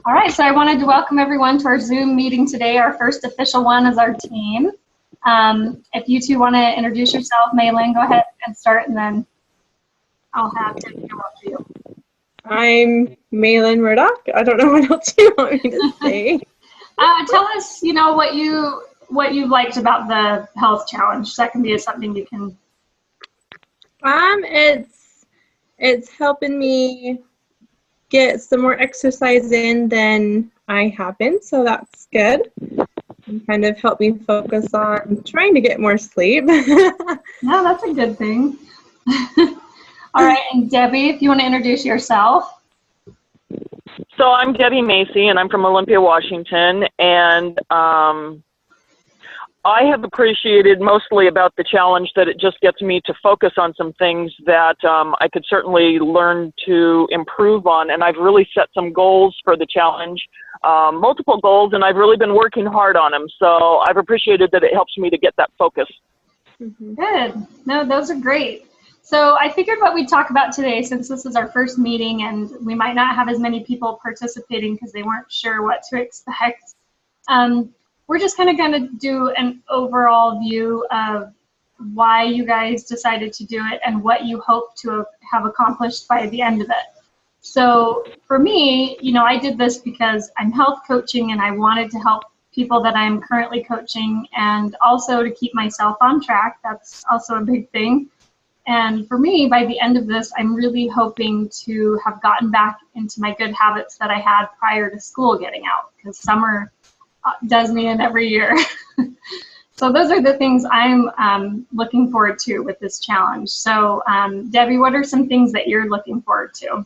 All right, so I wanted to welcome everyone to our Zoom meeting today, our first official one as our team. If you two want to introduce yourself, Maylin, go ahead and start, and then I'll have to come up to you. I'm Maylin Murdoch. I don't know what else you want me to say. Tell us, what you liked about the health challenge. That can be something you can. It's helping me get some more exercise in than I have been, so that's good. And kind of help me focus on trying to get more sleep. No, that's a good thing. All right, and Debbie, if you want to introduce yourself. So I'm Debbie Macy, and I'm from Olympia, Washington, and I have appreciated mostly about the challenge that it just gets me to focus on some things that I could certainly learn to improve on, and I've really set some goals for the challenge, multiple goals, and I've really been working hard on them, so I've appreciated that it helps me to get that focus. Mm-hmm. Good. No, those are great. So I figured what we'd talk about today, since this is our first meeting and we might not have as many people participating because they weren't sure what to expect, we're just kind of going to do an overall view of why you guys decided to do it and what you hope to have accomplished by the end of it. So for me, I did this because I'm health coaching and I wanted to help people that I'm currently coaching, and also to keep myself on track. That's also a big thing. And for me, by the end of this, I'm really hoping to have gotten back into my good habits that I had prior to school getting out, because summer does me in every year. So those are the things I'm looking forward to with this challenge. So Debbie, what are some things that you're looking forward to?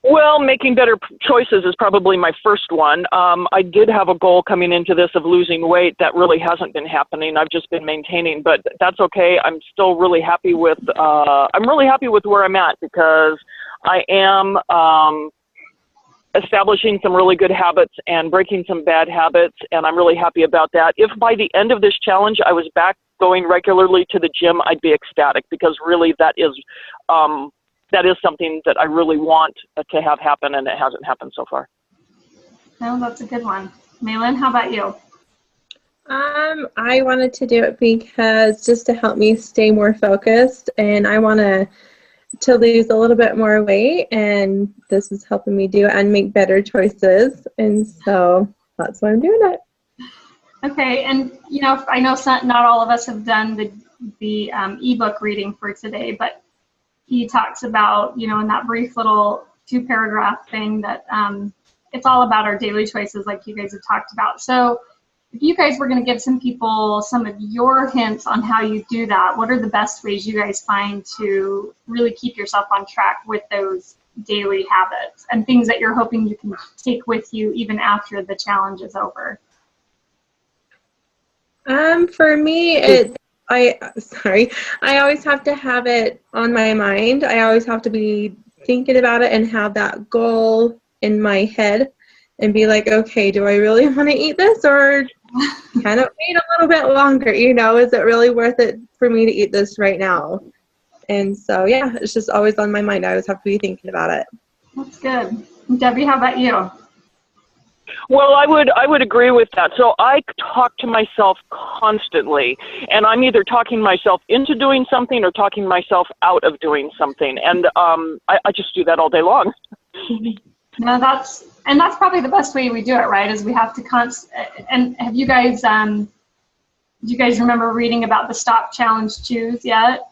Well, making better choices is probably my first one. I did have a goal coming into this of losing weight. That really hasn't been happening. I've just been maintaining, but that's okay. I'm still really happy with, where I'm at, because I am establishing some really good habits and breaking some bad habits, and I'm really happy about that. If by the end of this challenge I was back going regularly to the gym, I'd be ecstatic, because really that is something that I really want to have happen, and it hasn't happened so far. No, that's a good one. Maylin, how about you? I wanted to do it because just to help me stay more focused, and I want to lose a little bit more weight, and this is helping me do it and make better choices, and so that's why I'm doing it. Okay, and I know not all of us have done the ebook reading for today, but he talks about, in that brief little 2-paragraph thing, that it's all about our daily choices, like you guys have talked about. So if you guys were going to give some people some of your hints on how you do that, what are the best ways you guys find to really keep yourself on track with those daily habits and things that you're hoping you can take with you even after the challenge is over? For me, I always have to have it on my mind. I always have to be thinking about it and have that goal in my head and be like, okay, do I really want to eat this, or kind of wait a little bit longer? Is it really worth it for me to eat this right now? And so, yeah, it's just always on my mind. I always have to be thinking about it. That's good. Debbie, how about you? Well, I would agree with that. So I talk to myself constantly, and I'm either talking myself into doing something or talking myself out of doing something, and I just do that all day long. No, that's probably the best way we do it, right? Is we have to and have you guys do you guys remember reading about the Stop, Challenge, Choose yet?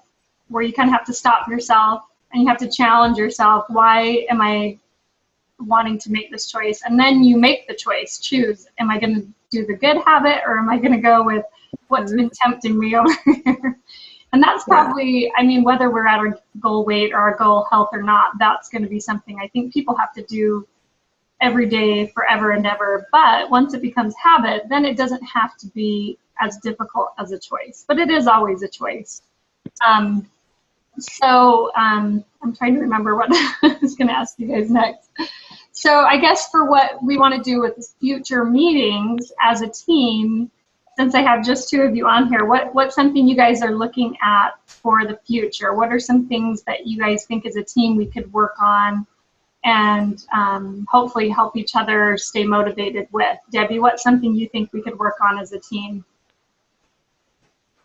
Where you kind of have to stop yourself and you have to challenge yourself. Why am I wanting to make this choice? And then you make the choice, choose. Am I going to do the good habit, or am I going to go with what's been tempting me over here? And that's probably, whether we're at our goal weight or our goal health or not, that's going to be something I think people have to do every day, forever and ever. But once it becomes habit, then it doesn't have to be as difficult as a choice. But it is always a choice. So I'm trying to remember what I was going to ask you guys next. So I guess for what we want to do with future meetings as a team, since I have just 2 of you on here, what's something you guys are looking at for the future? What are some things that you guys think as a team we could work on and hopefully help each other stay motivated with. Debbie, what's something you think we could work on as a team?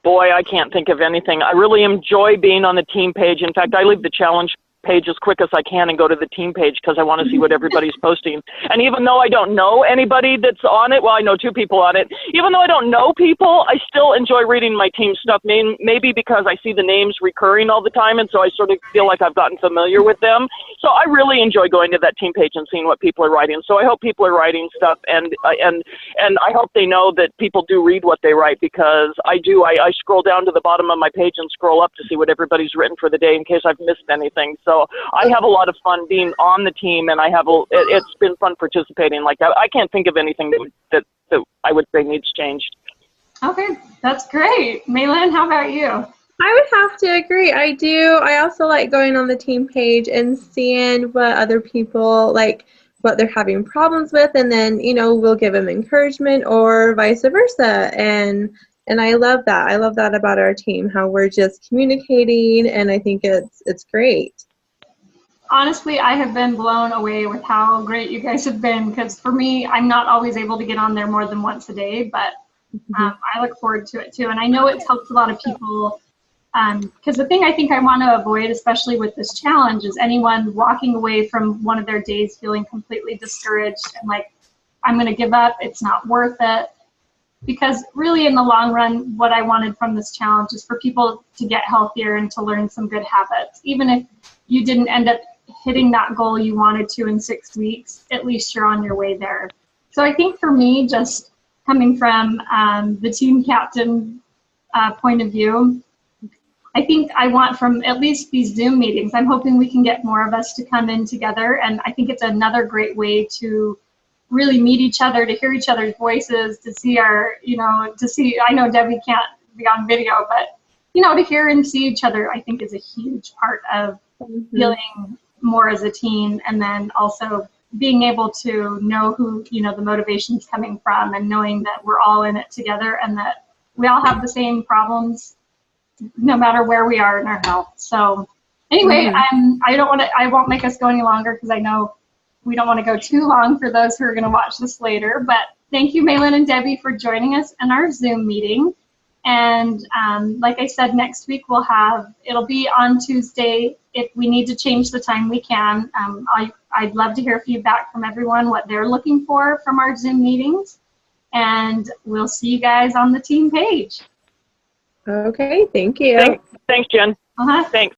Boy, I can't think of anything. I really enjoy being on the team page. In fact, I leave the challenge page as quick as I can and go to the team page because I want to see what everybody's posting. And even though I don't know anybody that's on it, well, I know 2 people on it. Even though I don't know people, I still enjoy reading my team stuff, maybe because I see the names recurring all the time, and so I sort of feel like I've gotten familiar with them. So I really enjoy going to that team page and seeing what people are writing. So I hope people are writing stuff, and I hope they know that people do read what they write, because I do. I scroll down to the bottom of my page and scroll up to see what everybody's written for the day in case I've missed anything. So I have a lot of fun being on the team, and it's been fun participating. Like I can't think of anything that I would say needs changed. Okay, that's great. Maylin, how about you? I would have to agree. I do. I also like going on the team page and seeing what other people, like what they're having problems with, and then, you know, we'll give them encouragement or vice versa. And I love that. I love that about our team, how we're just communicating, and I think it's great. Honestly, I have been blown away with how great you guys have been, because for me, I'm not always able to get on there more than once a day, but I look forward to it too. And I know it's helped a lot of people, because the thing I think I want to avoid, especially with this challenge, is anyone walking away from one of their days feeling completely discouraged and like, I'm going to give up, it's not worth it. Because really in the long run, what I wanted from this challenge is for people to get healthier and to learn some good habits. Even if you didn't end up hitting that goal you wanted to in 6 weeks, at least you're on your way there. So I think for me, just coming from the team captain point of view, I think I want from at least these Zoom meetings, I'm hoping we can get more of us to come in together. And I think it's another great way to really meet each other, to hear each other's voices, to see our, I know Debbie can't be on video, but, to hear and see each other, I think is a huge part of feeling more as a team. And then also being able to know who, the motivation's coming from, and knowing that we're all in it together and that we all have the same problems no matter where we are in our health. So anyway, I won't make us go any longer, because I know we don't want to go too long for those who are going to watch this later. But thank you, Maylin and Debbie, for joining us in our Zoom meeting. And like I said, next week it'll be on Tuesday. If we need to change the time, we can. I'd love to hear feedback from everyone, what they're looking for from our Zoom meetings. And we'll see you guys on the team page. Okay, thank you. Thanks Jen. Uh-huh. Thanks.